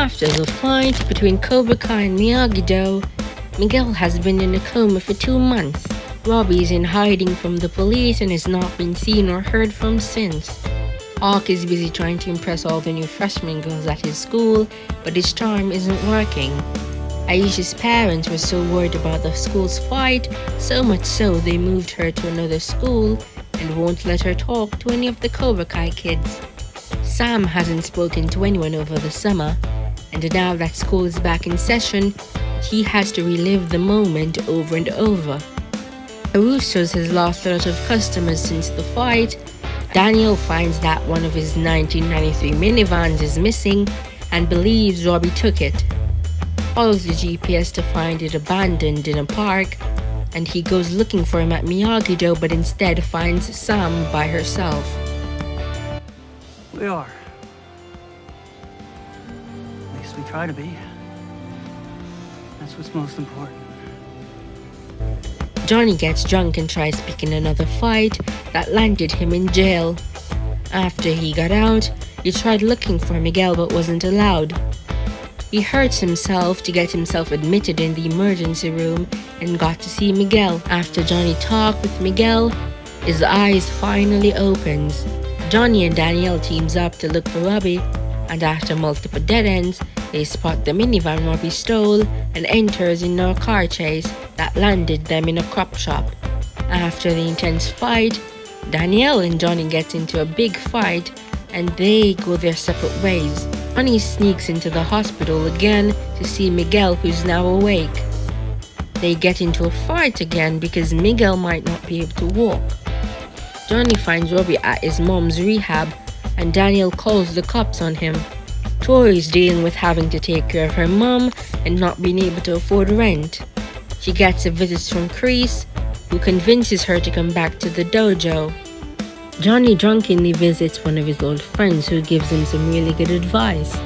After the fight between Cobra and Miyagi-Do, Miguel has been in a coma for 2 months. Robbie is in hiding from the police and has not been seen or heard from since. Hawk is busy trying to impress all the new freshman girls at his school, but his charm isn't working. Aisha's parents were so worried about the school's fight, so much so they moved her to another school and won't let her talk to any of the Cobra Kai kids. Sam hasn't spoken to anyone over the summer, and now that school is back in session, he has to relive the moment over and over. Russo's has lost a lot of customers since the fight. Daniel finds that one of his 1993 minivans is missing and believes Robbie took it. Follows the GPS to find it abandoned in a park, and he goes looking for him at Miyagi-Do but instead finds Sam by herself. We are. At least we try to be. That's what's most important. Johnny gets drunk and tries picking another fight that landed him in jail. After he got out, he tried looking for Miguel but wasn't allowed. He hurts himself to get himself admitted in the emergency room and got to see Miguel. After Johnny talked with Miguel, his eyes finally opens. Johnny and Danielle teams up to look for Robbie, and after multiple dead ends, they spot the minivan Robbie stole and enters in a car chase that landed them in a crop shop. After the intense fight, Danielle and Johnny get into a big fight and they go their separate ways. Johnny sneaks into the hospital again to see Miguel, who's now awake. They get into a fight again because Miguel might not be able to walk. Johnny finds Robbie at his mom's rehab and Danielle calls the cops on him. Tori is dealing with having to take care of her mom and not being able to afford rent. She gets a visit from Chris, who convinces her to come back to the dojo. Johnny drunkenly visits one of his old friends who gives him some really good advice.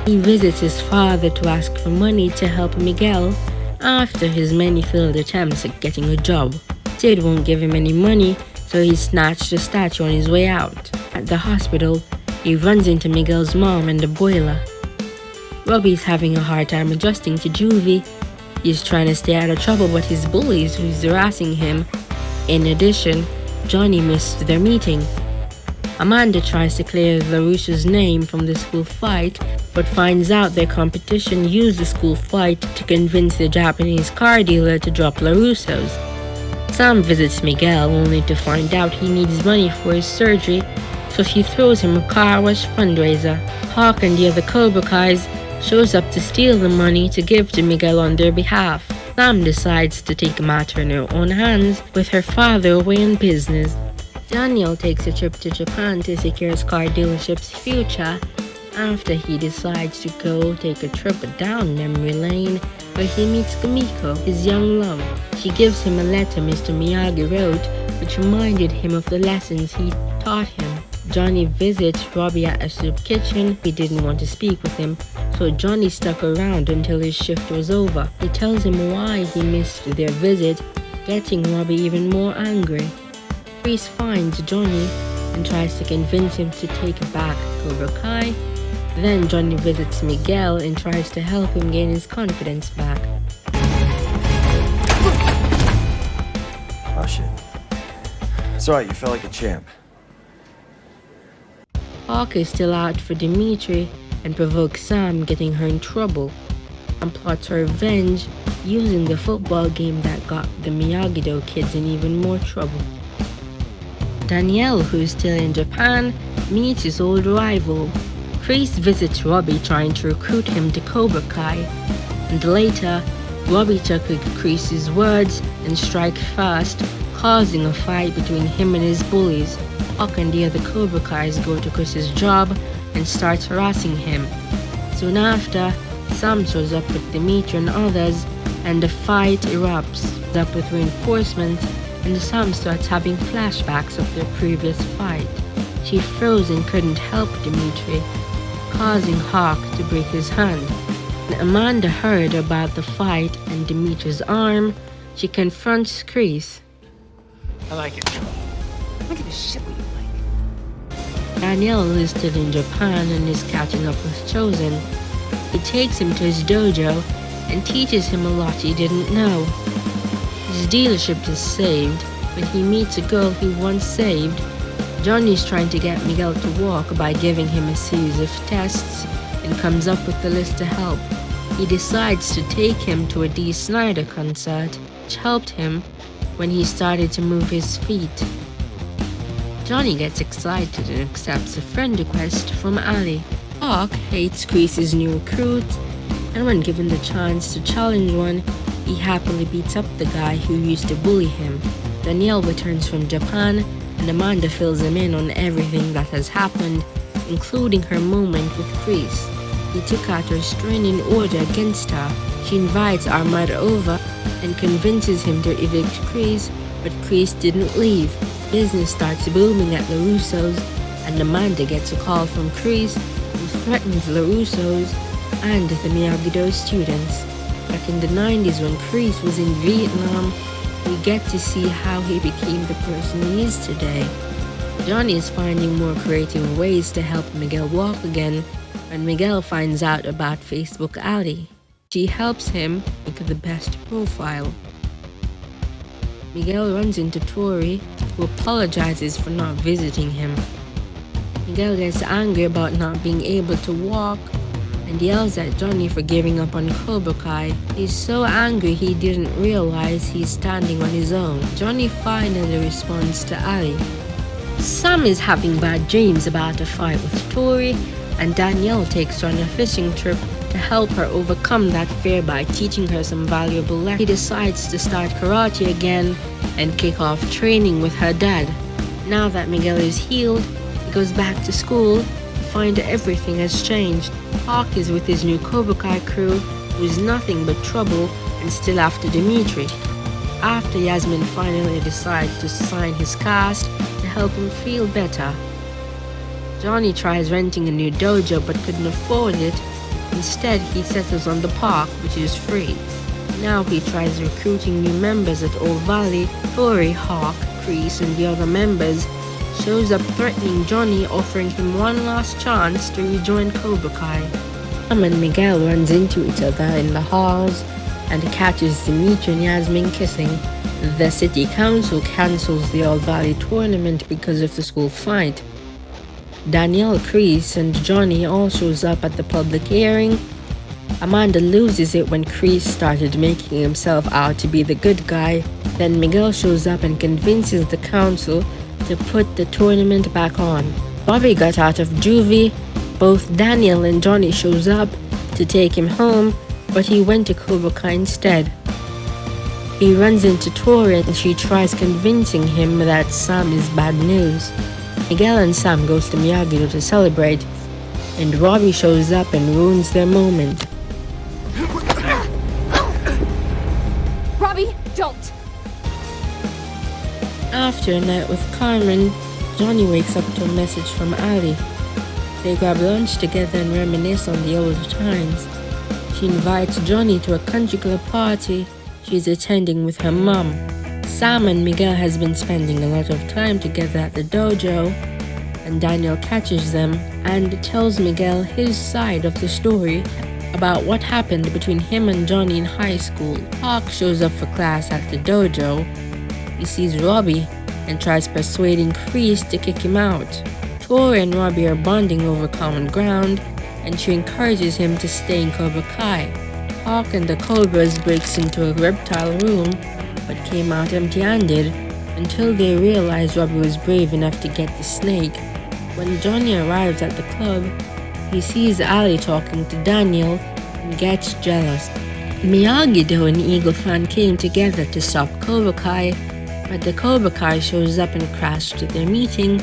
He visits his father to ask for money to help Miguel after his many failed attempts at getting a job. Sid won't give him any money, so he snatched a statue on his way out. At the hospital, he runs into Miguel's mom and the boiler. Robbie's having a hard time adjusting to juvie. He's trying to stay out of trouble, but his bullies who's harassing him. In addition, Johnny missed their meeting. Amanda tries to clear LaRusso's name from the school fight, but finds out their competition used the school fight to convince the Japanese car dealer to drop LaRusso's. Sam visits Miguel only to find out he needs money for his surgery, so she throws him a car wash fundraiser. Hawk and the other Cobra Kais shows up to steal the money to give to Miguel on their behalf. Sam decides to take the matter in her own hands with her father away on business. Daniel takes a trip to Japan to secure his car dealership's future after he decides to go take a trip down memory lane where he meets Kamiko, his young love. She gives him a letter Mr. Miyagi wrote, which reminded him of the lessons he taught him. Johnny visits Robbie at a soup kitchen. He didn't want to speak with him, so Johnny stuck around until his shift was over. He tells him why he missed their visit, getting Robbie even more angry. Chris finds Johnny and tries to convince him to take back Cobra Kai. Then Johnny visits Miguel and tries to help him gain his confidence back. Oh shit. It's alright, you felt like a champ. Hawk is still out for Dimitri and provokes Sam, getting her in trouble, and plots her revenge using the football game that got the Miyagi-Do kids in even more trouble. Danielle, who is still in Japan, meets his old rival. Chris visits Robbie trying to recruit him to Cobra Kai, and later, Robbie took Chris's words and strikes first, causing a fight between him and his bullies. Hawk and the other Cobra Kais go to Chris's job and starts harassing him. Soon after, Sam shows up with Dimitri and others, and the fight erupts. Up with reinforcements, and Sam starts having flashbacks of their previous fight. She froze and couldn't help Dimitri, causing Hawk to break his hand. When Amanda heard about the fight and Dimitri's arm, she confronts Chris. I like it. I don't give a shit what you like. Danielle is still in Japan and is catching up with Chosen. He takes him to his dojo and teaches him a lot he didn't know. His dealership is saved when he meets a girl he once saved. Johnny's trying to get Miguel to walk by giving him a series of tests and comes up with the list to help. He decides to take him to a Dee Snider concert, which helped him when he started to move his feet. Johnny gets excited and accepts a friend request from Ali. Hawk hates Kreese's new recruit, and when given the chance to challenge one, he happily beats up the guy who used to bully him. Danielle returns from Japan, and Amanda fills him in on everything that has happened, including her moment with Kreese. He took out a restraining order against her. She invites Ahmad over and convinces him to evict Kreese, but Kreese didn't leave. Business starts booming at LaRusso's, and Amanda gets a call from Kreese, who threatens LaRusso's and the Miyagi-Do students. Back in the 90s when Kreese was in Vietnam, we get to see how he became the person he is today. Johnny is finding more creative ways to help Miguel walk again when Miguel finds out about Facebook Ali. She helps him make the best profile. Miguel runs into Tori, who apologizes for not visiting him. Miguel gets angry about not being able to walk and yells at Johnny for giving up on Cobra Kai. He's so angry he didn't realize he's standing on his own. Johnny finally responds to Ali. Sam is having bad dreams about a fight with Tori, and Danielle takes her on a fishing trip to help her overcome that fear by teaching her some valuable lessons. He decides to start karate again and kick off training with her dad. Now that Miguel is healed, he goes back to school to find everything has changed. Hawk is with his new Cobra Kai crew, who is nothing but trouble and still after Dimitri. After Yasmin finally decides to sign his cast to help him feel better. Johnny tries renting a new dojo but couldn't afford it. Instead, he settles on the park, which is free. Now he tries recruiting new members at Old Valley. Tori, Hawk, Kreese, and the other members shows up threatening Johnny, offering him one last chance to rejoin Cobra Kai. Sam and Miguel runs into each other in the halls and catches Dimitri and Yasmin kissing. The city council cancels the Old Valley tournament because of the school fight. Danielle, Kreese, and Johnny all shows up at the public hearing. Amanda loses it when Kreese started making himself out to be the good guy. Then Miguel shows up and convinces the council to put the tournament back on. Bobby got out of juvie. Both Daniel and Johnny shows up to take him home, but he went to Cobra Kai instead. He runs into Tori and she tries convincing him that Sam is bad news. Miguel and Sam goes to Miyagi-Do to celebrate, and Robbie shows up and ruins their moment. Robbie, don't! After a night with Carmen, Johnny wakes up to a message from Ali. They grab lunch together and reminisce on the old times. She invites Johnny to a country club party she's attending with her mom. Sam and Miguel has been spending a lot of time together at the dojo, and Daniel catches them and tells Miguel his side of the story about what happened between him and Johnny in high school. Hawk shows up for class at the dojo. He sees Robbie and tries persuading Kreese to kick him out. Tori and Robbie are bonding over common ground, and she encourages him to stay in Cobra Kai. Hawk and the Cobras breaks into a reptile room, but came out empty-handed until they realized Robbie was brave enough to get the snake. When Johnny arrives at the club, he sees Ali talking to Daniel and gets jealous. Miyagi-Do and Eagle Fan came together to stop Cobra Kai, but the Cobra Kai shows up and crashed their meeting.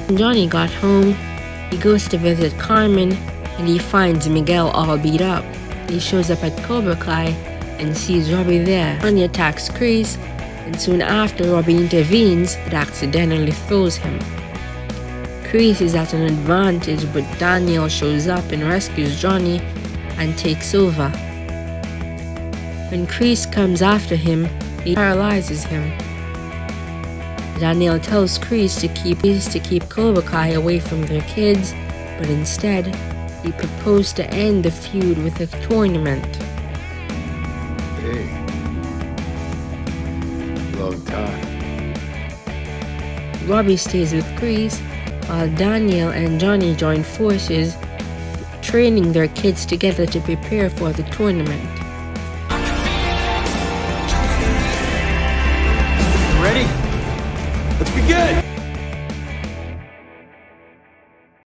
When Johnny got home, he goes to visit Carmen and he finds Miguel all beat up. He shows up at Cobra Kai and sees Robbie there. Johnny attacks Kreese, and soon after Robbie intervenes but accidentally throws him. Chris is at an advantage, but Daniel shows up and rescues Johnny and takes over. When Chris comes after him, he paralyzes him. Daniel tells Chris to keep Cobra Kai away from their kids, but instead, he proposed to end the feud with a tournament. Hey. Long time. Robbie stays with Chris, while Daniel and Johnny join forces, training their kids together to prepare for the tournament.